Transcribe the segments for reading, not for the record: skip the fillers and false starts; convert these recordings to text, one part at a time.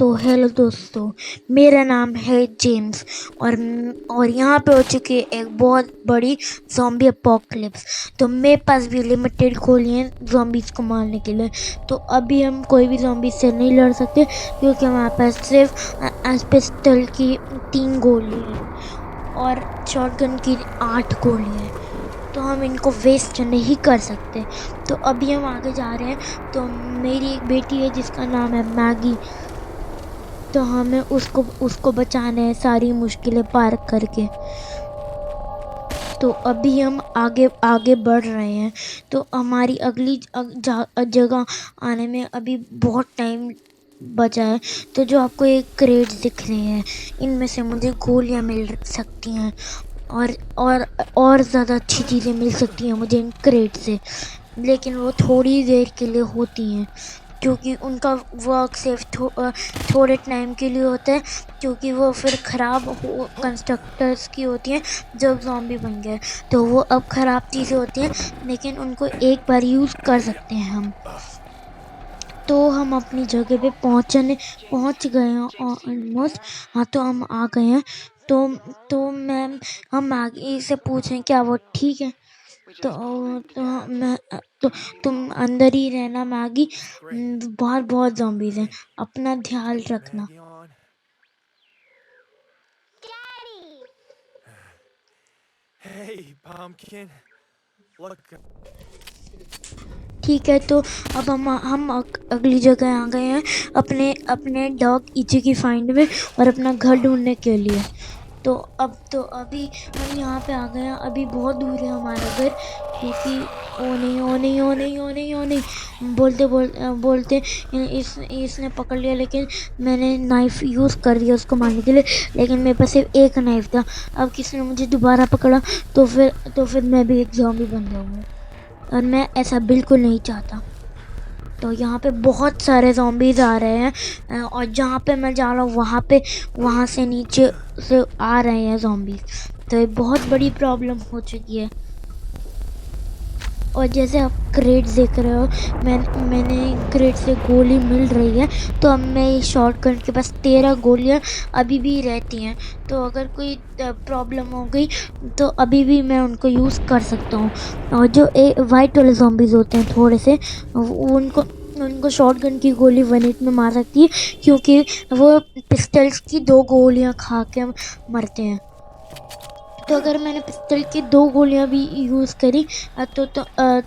तो हेलो दोस्तों, मेरा नाम है जेम्स और यहाँ पे हो चुकी है एक बहुत बड़ी ज़ॉम्बी अपोकलिप्स। तो मेरे पास भी लिमिटेड गोलियाँ हैं ज़ॉम्बीज़ को मारने के लिए। तो अभी हम कोई भी ज़ॉम्बी से नहीं लड़ सकते क्योंकि हमारे पास सिर्फ पिस्टल की 3 गोली है और शॉटगन की 8 गोली है। तो हम इनको वेस्ट नहीं कर सकते। तो अभी हम आगे जा रहे हैं। तो मेरी एक बेटी है जिसका नाम है मैगी। तो हमें उसको बचाना है सारी मुश्किलें पार करके। तो अभी हम आगे बढ़ रहे हैं। तो हमारी अगली जगह आने में अभी बहुत टाइम बचा है। तो जो आपको एक क्रेट दिख रहे हैं, इनमें से मुझे गोलियां मिल सकती हैं और ज़्यादा अच्छी चीज़ें मिल सकती हैं मुझे इन क्रेट से, लेकिन वो थोड़ी देर के लिए होती हैं क्योंकि उनका वर्क सिर्फ थोड़े टाइम के लिए होता है, क्योंकि वो फिर ख़राब कंस्ट्रक्टर्स की होती हैं जब ज़ॉम्बी बन गए। तो वो अब ख़राब चीज़ें होती हैं, लेकिन उनको एक बार यूज़ कर सकते हैं हम। तो हम अपनी जगह पे पहुंच गए हैं ऑलमोस्ट। हाँ, तो हम आ गए हैं। तो मैम, हम आगे से पूछें क्या वो ठीक है? तो मैं तो तुम अंदर ही रहना मैगी, बाहर बहुत ज़ॉम्बीज़ हैं, अपना ध्यान रखना। Hey, pumpkin. Look. ठीक है, तो अब हम अगली जगह आ गए हैं अपने डॉग इची की फाइंड में और अपना घर ढूंढने के लिए। तो अभी हम यहाँ पे आ गए हैं। अभी बहुत दूर है हमारा घर, क्योंकि ओ नहीं बोलते इसने पकड़ लिया, लेकिन मैंने नाइफ़ यूज़ कर दिया उसको मारने के लिए, लेकिन मेरे पास सिर्फ एक नाइफ़ था। अब किसी ने मुझे दोबारा पकड़ा तो फिर मैं भी एक ज़ॉम्बी बन जाऊँगा और मैं ऐसा बिल्कुल नहीं चाहता। तो यहाँ पे बहुत सारे ज़ॉम्बीज़ आ रहे हैं और जहाँ पे मैं जा रहा हूँ वहाँ से नीचे से आ रहे हैं ज़ॉम्बीज़। तो ये बहुत बड़ी प्रॉब्लम हो चुकी है। और जैसे आप क्रेट देख रहे हो, मैंने क्रेट से गोली मिल रही है। तो अब मैं इस शॉटगन के पास 13 गोलियाँ अभी भी रहती हैं। तो अगर कोई प्रॉब्लम हो गई तो अभी भी मैं उनको यूज़ कर सकता हूँ। और जो वाइट वाले ज़ॉम्बीज़ होते हैं थोड़े से, उनको शॉटगन की गोली 1 हिट में मार सकती है, क्योंकि वो पिस्टल्स की 2 गोलियाँ खा के मरते हैं। तो अगर मैंने पिस्टल की 2 गोलियां भी यूज़ करी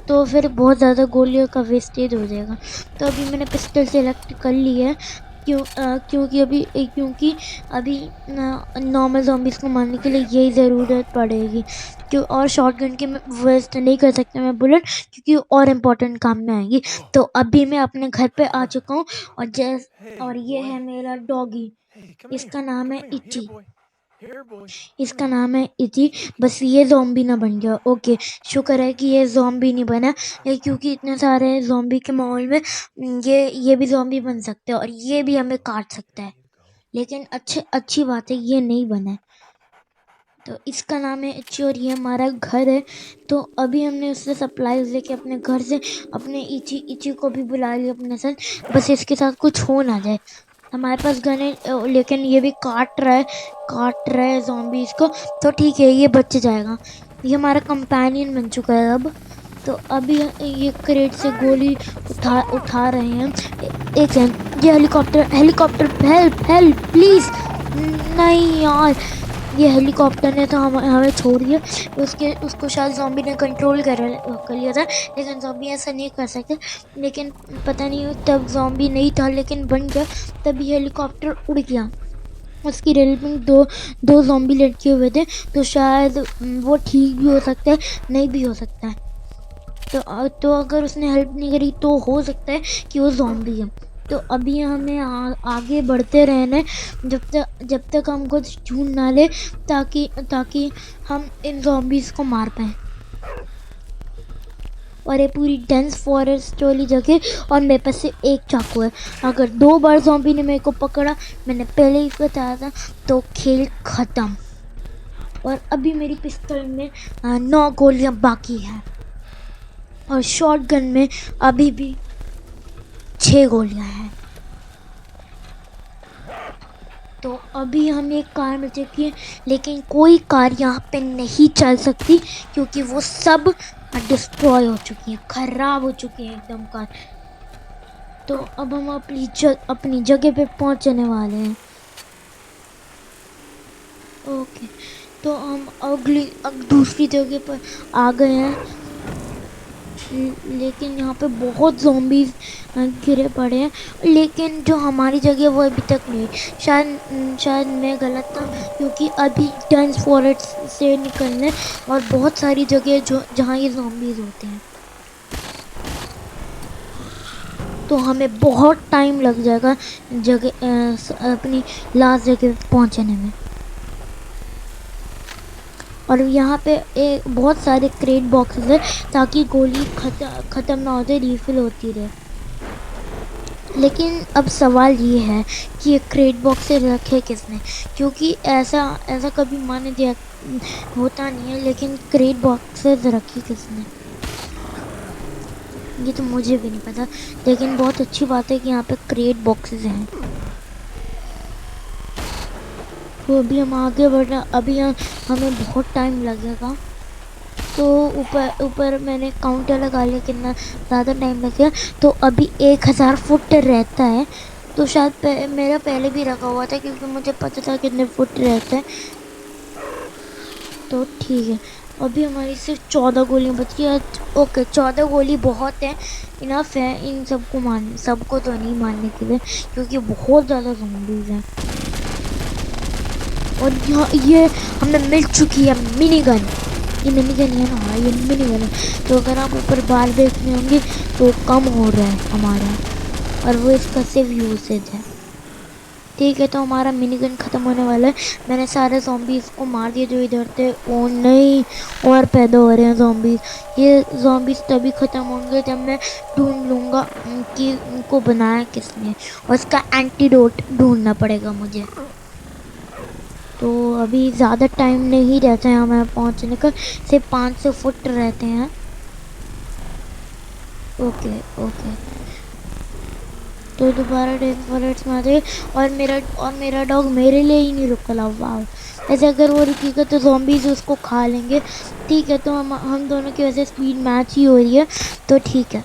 तो फिर बहुत ज़्यादा गोलियों का वेस्टेज हो जाएगा। तो अभी मैंने पिस्टल सेलेक्ट कर ली है, क्योंकि अभी नॉर्मल ज़ॉम्बीज़ को मारने के लिए यही ज़रूरत पड़ेगी। और शॉटगन की मैं वेस्ट नहीं कर सकता मैं बुलेट, क्योंकि और इम्पोर्टेंट काम में आएगी। तो अभी मैं अपने घर पे आ चुका हूँ और ये है मेरा डॉगी। इसका नाम है इची। इसका नाम है इची। बस ये ज़ॉम्बी ना बन गया। ओके, शुक्र है कि ये ज़ॉम्बी नहीं बना, क्योंकि इतने सारे ज़ॉम्बी के माहौल में ये भी ज़ॉम्बी बन सकते हैं और ये भी हमें काट सकता है। लेकिन अच्छी बात है ये नहीं बना है। तो इसका नाम है इची और ये हमारा घर है। तो अभी हमने उससे सप्लाईज लेके अपने घर से अपने इची को भी बुला लिया अपने साथ। बस इसके साथ कुछ हो ना जाए। हमारे पास गन है, लेकिन ये भी काट रहा है ज़ॉम्बीज़ को। तो ठीक है, ये बच जाएगा। ये हमारा कंपेनियन बन चुका है अब। तो अभी ये क्रेट से गोली उठा रहे हैं। एक सेकंड, ये हेलीकॉप्टर हेल्प प्लीज़। नहीं यार, ये हेलीकॉप्टर ने तो हमें छोड़ दिया। उसको शायद ज़ॉम्बी ने कंट्रोल कर लिया था, लेकिन ज़ॉम्बी ऐसा नहीं कर सकते। लेकिन पता नहीं तब ज़ॉम्बी नहीं था, लेकिन बन गया। तभी हेलीकॉप्टर उड़ गया। उसकी रेल में दो ज़ॉम्बी लटके हुए थे, तो शायद वो ठीक भी हो सकता है, नहीं भी हो सकता है। तो अगर उसने हेल्प नहीं करी तो हो सकता है कि वो ज़ॉम्बी है। तो अभी हमें आगे बढ़ते रहना है जब तक हम कुछ ढूंढ ना ले, ताकि हम इन ज़ॉम्बीज़ को मार पाएँ। और ये पूरी डेंस फॉरेस्ट वाली जगह, और मेरे पास सिर्फ एक चाकू है। अगर 2 बार ज़ॉम्बी ने मेरे को पकड़ा, मैंने पहले ही बताया था, तो खेल ख़त्म। और अभी मेरी पिस्तौल में 9 गोलियां बाकी हैं और शॉटगन में अभी भी 6 गोलियां हैं। तो अभी हमें एक कार मिल चुकी है, लेकिन कोई कार यहाँ पे नहीं चल सकती क्योंकि वो सब डिस्ट्रॉय हो चुकी है, ख़राब हो चुकी है एकदम कार। तो अब हम अपनी जगह पे पहुँचने वाले हैं। ओके, तो हम दूसरी जगह पर आ गए हैं। लेकिन यहाँ पे बहुत ज़ॉम्बीज़ घिरे पड़े हैं, लेकिन जो हमारी जगह वो अभी तक नहीं। शायद मैं गलत था, क्योंकि अभी डेंस फॉरेस्ट से निकलने और बहुत सारी जगह जो जहाँ ये ज़ॉम्बीज़ होते हैं, तो हमें बहुत टाइम लग जाएगा अपनी लास्ट जगह पहुँचने में। और यहाँ पे बहुत सारे क्रेट बॉक्सेस है ताकि गोली ख़त्म ना हो जाए, रिफ़िल होती रहे। लेकिन अब सवाल ये है कि ये क्रेट बॉक्सेस रखे किसने, क्योंकि ऐसा कभी मान दिया होता नहीं है, लेकिन क्रेट बॉक्सेस रखी किसने ये तो मुझे भी नहीं पता। लेकिन बहुत अच्छी बात है कि यहाँ पे क्रेट बॉक्सेस हैं। तो अभी हम आगे बढ़ रहे हैं, अभी हमें बहुत टाइम लगेगा। तो ऊपर मैंने काउंटर लगा लिया कितना ज़्यादा टाइम लगेगा। तो अभी 1000 फुट रहता है, तो शायद मेरा पहले भी रखा हुआ था क्योंकि मुझे पता था कितने फुट रहता है। तो ठीक है, अभी हमारी सिर्फ 14 गोलियाँ बची है। ओके, 14 गोली बहुत है, इनफ है इन सबको तो नहीं मारने के लिए, क्योंकि बहुत ज़्यादा ज़ॉम्बीज़ हैं। और ये हमें मिल चुकी है मिनी गन। ये मिनी गन है ना, हाँ ये मिनी गन है। तो अगर आप ऊपर बार देखने होंगे तो कम हो रहा है हमारा, और वो इसका सिर्फ यूसेज है। ठीक है, तो हमारा मिनी गन ख़त्म होने वाला है। मैंने सारे ज़ॉम्बीज़ को मार दिए जो इधर थे। ओ नहीं, और पैदा हो रहे हैं ज़ॉम्बीज़। ये ज़ॉम्बीज़ तभी ख़त्म होंगे जब मैं ढूंढ लूँगा कि उनको बनाया किसने, और इसका एंटीडोट ढूंढना पड़ेगा मुझे। तो अभी ज़्यादा टाइम नहीं रहता है हमें पहुंचने का, सिर्फ 500 फुट रहते हैं। ओके, तो दोबारा डेथ फॉरेस्ट में आ जाए। और मेरा डॉग मेरे लिए ही नहीं रुकला। वाह, ऐसे अगर वो रुकेगा तो ज़ॉम्बीज़ उसको खा लेंगे। ठीक है, तो हम दोनों की वजह स्पीड मैच ही हो रही है, तो ठीक है।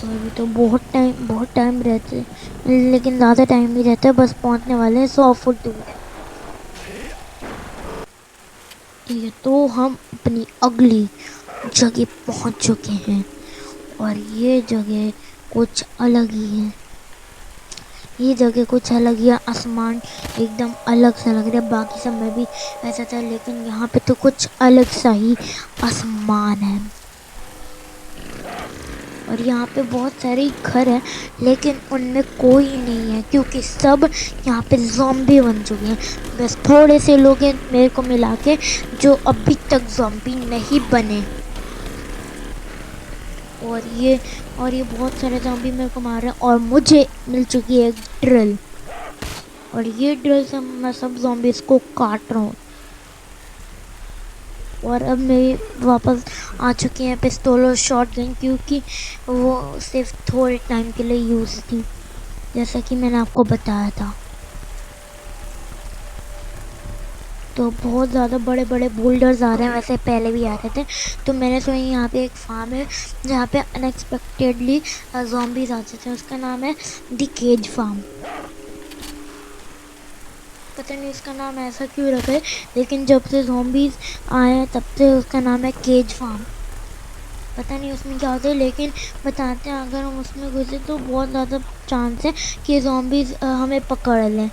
तो अभी तो बहुत टाइम रहते, लेकिन ज़्यादा टाइम नहीं रहता है, बस पहुंचने वाले हैं 100 फुट दूर। ठीक है, तो हम अपनी अगली जगह पहुंच चुके हैं, और ये जगह कुछ अलग ही है। ये जगह कुछ अलग ही है, आसमान एकदम अलग सा लग रहा है। बाकी सब में भी ऐसा था, लेकिन यहाँ पे तो कुछ अलग सा ही आसमान है। और यहाँ पे बहुत सारे घर हैं, लेकिन उनमें कोई नहीं है क्योंकि सब यहाँ पे ज़ॉम्बी बन चुके हैं। बस थोड़े से लोग हैं मेरे को मिला के जो अभी तक ज़ॉम्बी नहीं बने। और ये बहुत सारे ज़ॉम्बी मेरे को मार रहे हैं, और मुझे मिल चुकी है एक ड्रिल, और ये ड्रिल से मैं सब ज़ॉम्बीज़ को काट रहा हूँ। और अब मेरी वापस आ चुकी है पिस्तौल और शॉटगन, क्योंकि वो सिर्फ थोड़े टाइम के लिए यूज़ थी, जैसा कि मैंने आपको बताया था। तो बहुत ज़्यादा बड़े बड़े बोल्डर्स आ रहे हैं, वैसे पहले भी आ रहे थे। तो मैंने सुना यहाँ पे एक फार्म है जहाँ पे अनएक्सपेक्टेडली ज़ॉम्बीज़ आते थे, उसका नाम है द केज फार्म। पता नहीं उसका नाम ऐसा क्यों रखा है, लेकिन जब से ज़ॉम्बीज़ आए हैं तब से उसका नाम है केज फार्म। पता नहीं उसमें क्या होता है, लेकिन बताते हैं अगर हम उसमें घुसे तो बहुत ज़्यादा चांस है कि ज़ॉम्बीज़ हमें पकड़ लें।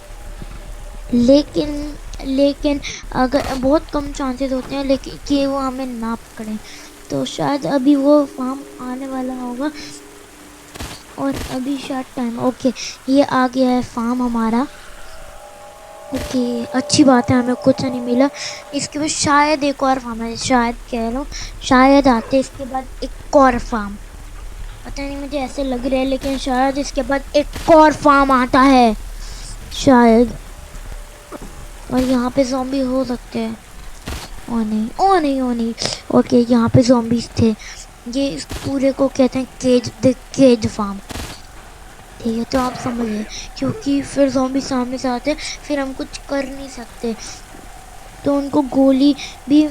लेकिन अगर बहुत कम चांसेस होते हैं लेकिन कि वो हमें ना पकड़ें। तो शायद अभी वो फार्म आने वाला होगा, और अभी शायद टाइम। ओके, ये आ गया है फार्म हमारा। ओके, अच्छी बात है, हमें कुछ नहीं मिला। इसके बाद शायद एक और फार्म है, शायद कह रहा हूँ, शायद आते इसके बाद एक और फार्म। पता नहीं, मुझे ऐसे लग रहा है, लेकिन शायद इसके बाद एक और फार्म आता है शायद। और यहाँ पे ज़ॉम्बी हो सकते हैं। ओ नहीं, ओ नहीं, ओ नहीं। ओके, यहाँ पे ज़ॉम्बीज़ थे। ये इस पूरे को कहते हैं केज, द केज फार्म। ठीक है, तो आप समझिए, क्योंकि फिर ज़ॉम्बी सामने से आते हैं, फिर हम कुछ कर नहीं सकते। तो उनको गोली भी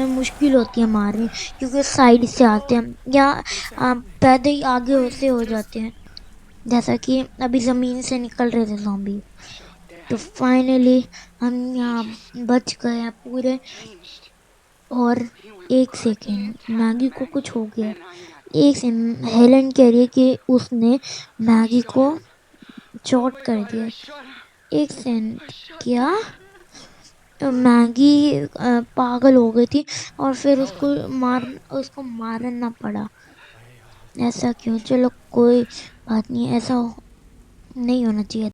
मुश्किल होती है मारनी, क्योंकि साइड से आते हैं या पैदल ही आगे से हो जाते हैं, जैसा कि अभी ज़मीन से निकल रहे थे ज़ॉम्बी। तो फाइनली हम यहाँ बच गए हैं पूरे। और एक सेकेंड, मैगी को कुछ हो गया। एक सेकेंड, हेलन कह रही है कि उसने मैगी को चोट कर दिया। एक सेकेंड, क्या? तो मैगी पागल हो गई थी और फिर उसको मारना पड़ा। ऐसा क्यों? चलो कोई बात नहीं, ऐसा नहीं होना चाहिए